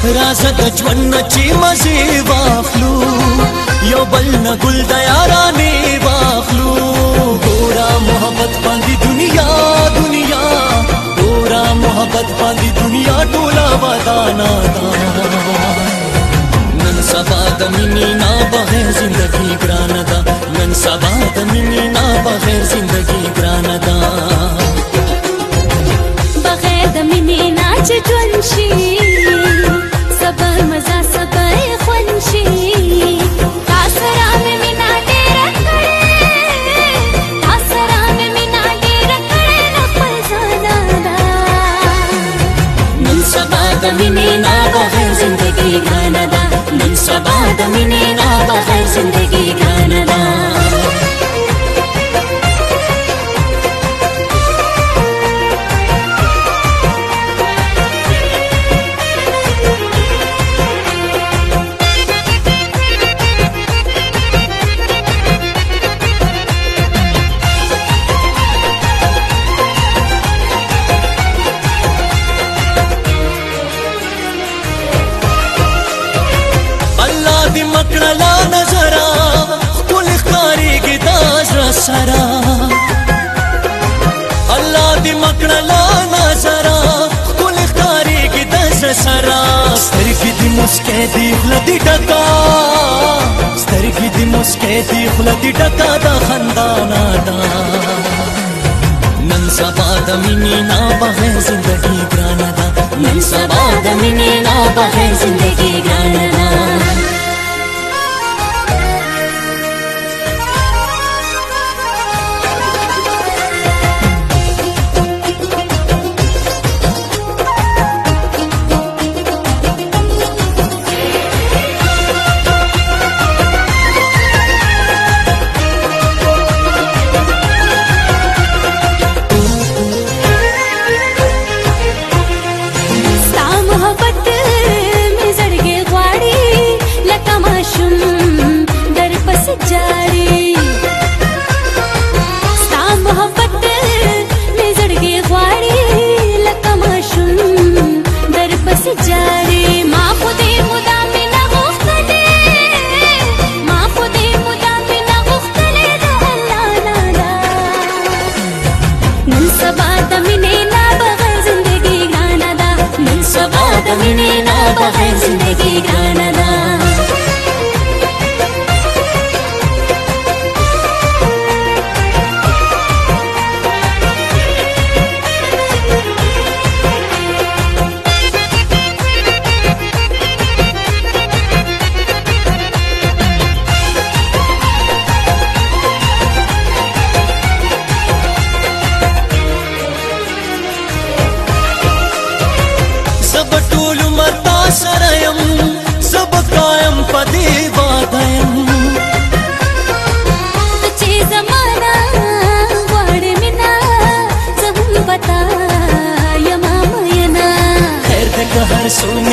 राजा د ژوند چې مزه واخلو یو بل نه ګل د یارانې واخلو ګورا محبت باندې دنیا دنیا ګورا محبت باندې دنیا ټوله ودانا دا نن سبا د مینې نه بغیر زندگی ګران ده نن سبا د مینې نه بغیر زندگی ګران ده بغیر د مینې نه چې ژوند شي صبر مزه صبر خوند شي تاسره مې مینا ډېره کړې تاسره مې مینا ډېره کړې نه خپل ځانه ده نن سبا د مینې نه بغیر زندګي ګرانه ده نن سبا د مینې نه بغیر زندګي ګرانه ده مکړلا نظرا خپل ښکارېږي دا زړه سره الله دې مکړلا نظرا خپل ښکارېږي دا زړه سره سترګې دې مسکۍ دې خوله دې ډکا سترګې دې مسکۍ دې خوله دې ډکا دا خندانه ده نن سبا د مینې نه بغیر زندګي ګرانه ده نن سبا د مینې نه بغیر زندګي ګرانه ده مینې نه بغیر زندګي ګرانه ده सोने